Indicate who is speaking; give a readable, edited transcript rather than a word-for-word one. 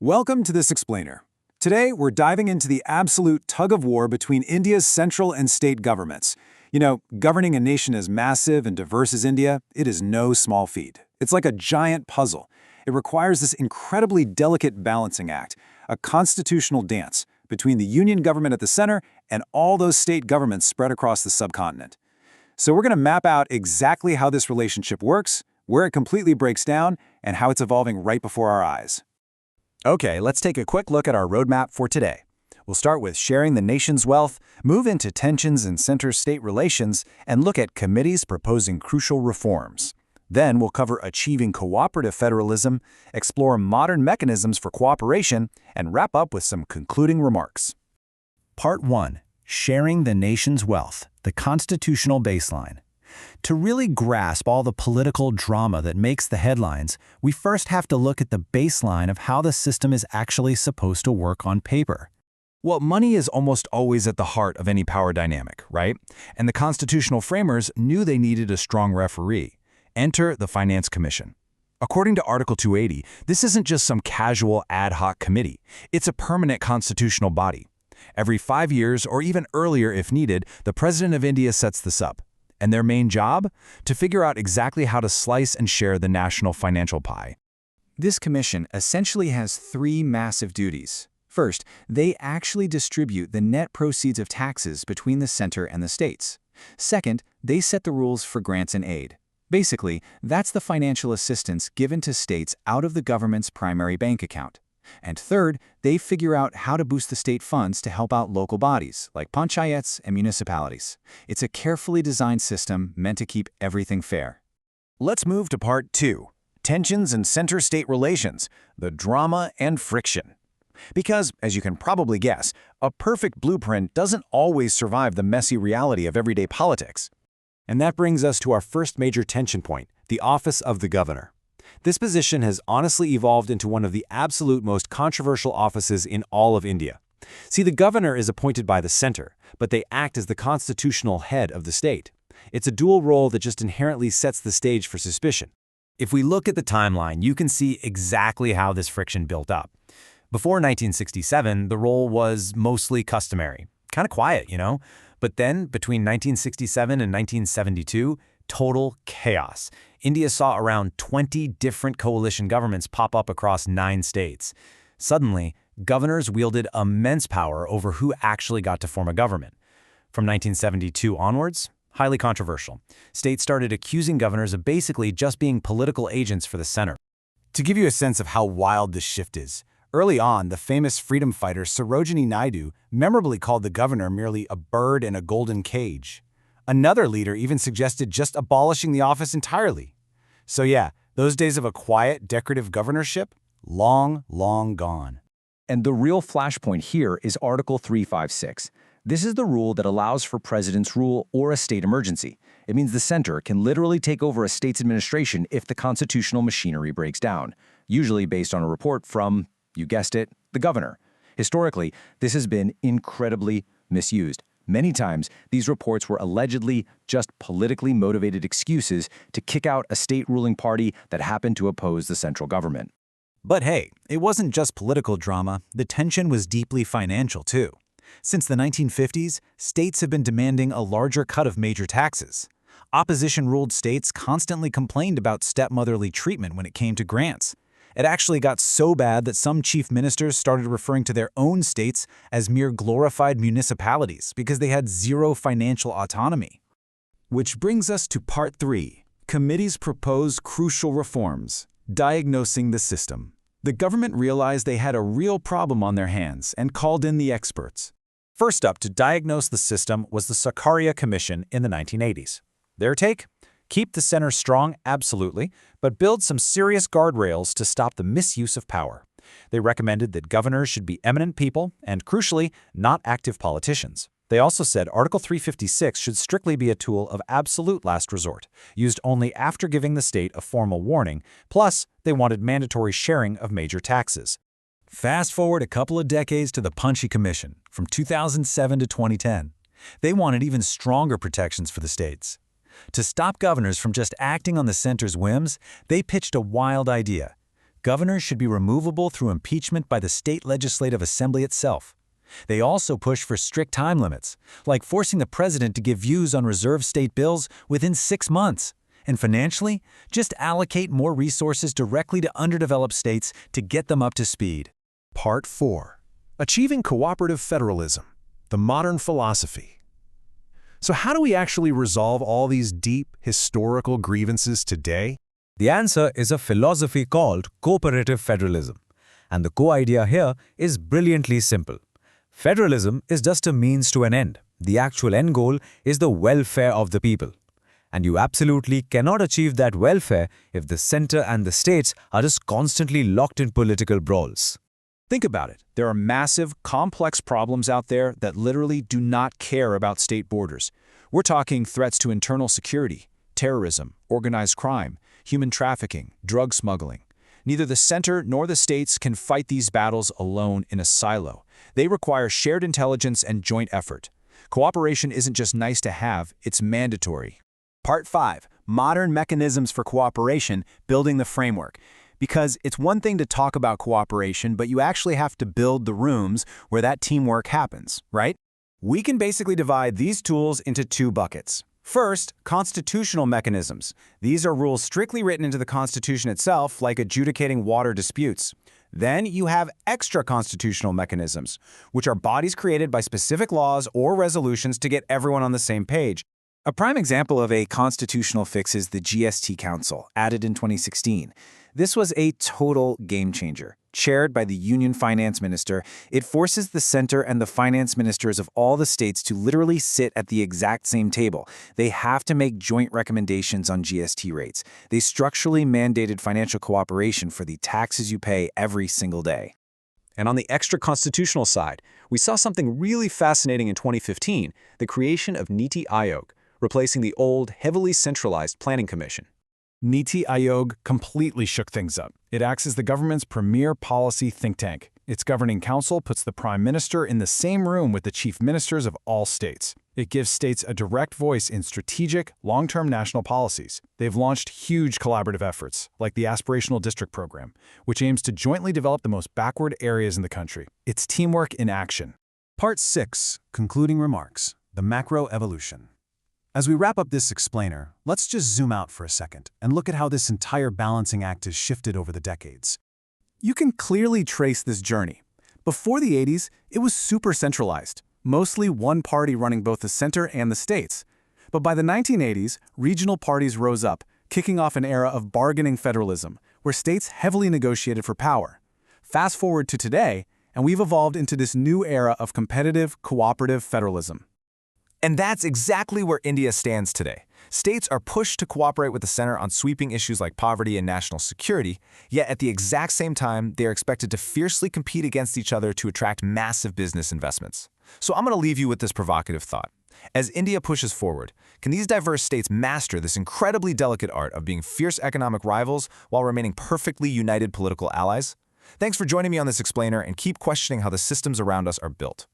Speaker 1: Welcome to this explainer. Today, we're diving into the absolute tug-of-war between India's central and state governments. Governing a nation as massive and diverse as India, it is no small feat. It's like a giant puzzle. It requires this incredibly delicate balancing act, a constitutional dance between the union government at the center and all those state governments spread across the subcontinent. So we're going to map out exactly how this relationship works, where it completely breaks down, and how it's evolving right before our eyes.
Speaker 2: Okay, let's take a quick look at our roadmap for today. We'll start with sharing the nation's wealth, move into tensions in center-state relations, and look at committees proposing crucial reforms. Then we'll cover achieving cooperative federalism, explore modern mechanisms for cooperation, and wrap up with some concluding remarks. Part 1. Sharing the nation's wealth, the constitutional baseline. To really grasp all the political drama that makes the headlines, we first have to look at the baseline of how the system is actually supposed to work on paper. Well, money is almost always at the heart of any power dynamic, right? And the constitutional framers knew they needed a strong referee. Enter the Finance Commission. According to Article 280, this isn't just some casual ad hoc committee. It's a permanent constitutional body. Every 5 years, or even earlier if needed, the President of India sets this up. And their main job? To figure out exactly how to slice and share the national financial pie. This commission essentially has 3 massive duties. First, they actually distribute the net proceeds of taxes between the center and the states. Second, they set the rules for grants and aid. Basically, that's the financial assistance given to states out of the government's primary bank account. And third, they figure out how to boost the state funds to help out local bodies, like panchayats and municipalities. It's a carefully designed system meant to keep everything fair. Let's move to Part 2, Tensions in Center-State Relations, the Drama and Friction. Because, as you can probably guess, a perfect blueprint doesn't always survive the messy reality of everyday politics. And that brings us to our first major tension point, the office of the governor. This position has honestly evolved into one of the absolute most controversial offices in all of India. See, the governor is appointed by the center, but they act as the constitutional head of the state. It's a dual role that just inherently sets the stage for suspicion. If we look at the timeline, you can see exactly how this friction built up. Before 1967, the role was mostly customary. Kind of quiet, But then, between 1967 and 1972, total chaos. India saw around 20 different coalition governments pop up across 9 states. Suddenly, governors wielded immense power over who actually got to form a government. From 1972 onwards, highly controversial. States started accusing governors of basically just being political agents for the center. To give you a sense of how wild this shift is, early on, the famous freedom fighter Sarojini Naidu memorably called the governor merely a bird in a golden cage. Another leader even suggested just abolishing the office entirely. So yeah, those days of a quiet, decorative governorship, long, long gone.
Speaker 3: And the real flashpoint here is Article 356. This is the rule that allows for president's rule or a state emergency. It means the center can literally take over a state's administration if the constitutional machinery breaks down, usually based on a report from, you guessed it, the governor. Historically, this has been incredibly misused. Many times, these reports were allegedly just politically motivated excuses to kick out a state ruling party that happened to oppose the central government.
Speaker 2: But hey, it wasn't just political drama. The tension was deeply financial, too. Since the 1950s, states have been demanding a larger cut of major taxes. Opposition-ruled states constantly complained about stepmotherly treatment when it came to grants. It actually got so bad that some chief ministers started referring to their own states as mere glorified municipalities because they had zero financial autonomy. Which brings us to Part 3, Committees Propose Crucial Reforms, Diagnosing the System. The government realized they had a real problem on their hands and called in the experts. First up to diagnose the system was the Sarkaria Commission in the 1980s. Their take? Keep the center strong, absolutely, but build some serious guardrails to stop the misuse of power. They recommended that governors should be eminent people and, crucially, not active politicians. They also said Article 356 should strictly be a tool of absolute last resort, used only after giving the state a formal warning, plus they wanted mandatory sharing of major taxes. Fast forward a couple of decades to the Punchhi Commission, from 2007 to 2010. They wanted even stronger protections for the states. To stop governors from just acting on the center's whims, they pitched a wild idea. governors should be removable through impeachment by the state legislative assembly itself. They also push for strict time limits, like forcing the president to give views on reserved state bills within 6 months. And financially, just allocate more resources directly to underdeveloped states to get them up to speed.
Speaker 4: Part 4. Achieving Cooperative Federalism, the Modern Philosophy. So how do we actually resolve all these deep, historical grievances today?
Speaker 5: The answer is a philosophy called Cooperative Federalism. And the core idea here is brilliantly simple. Federalism is just a means to an end. The actual end goal is the welfare of the people. And you absolutely cannot achieve that welfare if the center and the states are just constantly locked in political brawls.
Speaker 1: Think about it. There are massive, complex problems out there that literally do not care about state borders. We're talking threats to internal security, terrorism, organized crime, human trafficking, drug smuggling. Neither the center nor the states can fight these battles alone in a silo. They require shared intelligence and joint effort. Cooperation isn't just nice to have, it's mandatory. Part 5. Modern Mechanisms for Cooperation, Building the Framework. Because it's one thing to talk about cooperation, but you actually have to build the rooms where that teamwork happens, right? We can basically divide these tools into 2 buckets. First, constitutional mechanisms. These are rules strictly written into the Constitution itself, like adjudicating water disputes. Then you have extra-constitutional mechanisms, which are bodies created by specific laws or resolutions to get everyone on the same page. A prime example of a constitutional fix is the GST Council, added in 2016. This was a total game changer. Chaired by the Union Finance Minister, it forces the center and the finance ministers of all the states to literally sit at the exact same table. They have to make joint recommendations on GST rates. They structurally mandated financial cooperation for the taxes you pay every single day. And on the extra-constitutional side, we saw something really fascinating in 2015, the creation of Niti Aayog, replacing the old, heavily centralized Planning Commission.
Speaker 2: Niti Aayog completely shook things up. It acts as the government's premier policy think tank. Its governing council puts the prime minister in the same room with the chief ministers of all states. It gives states a direct voice in strategic, long-term national policies. They've launched huge collaborative efforts, like the Aspirational District Program, which aims to jointly develop the most backward areas in the country. It's teamwork in action.
Speaker 1: Part 6. Concluding Remarks. The Macro Evolution. As we wrap up this explainer, let's just zoom out for a second and look at how this entire balancing act has shifted over the decades. You can clearly trace this journey. Before the 80s, it was super centralized, mostly one party running both the center and the states. But by the 1980s, regional parties rose up, kicking off an era of bargaining federalism, where states heavily negotiated for power. Fast forward to today, and we've evolved into this new era of competitive, cooperative federalism.
Speaker 6: And that's exactly where India stands today. States are pushed to cooperate with the center on sweeping issues like poverty and national security, yet at the exact same time, they are expected to fiercely compete against each other to attract massive business investments. So I'm going to leave you with this provocative thought. As India pushes forward, can these diverse states master this incredibly delicate art of being fierce economic rivals while remaining perfectly united political allies? Thanks for joining me on this explainer, and keep questioning how the systems around us are built.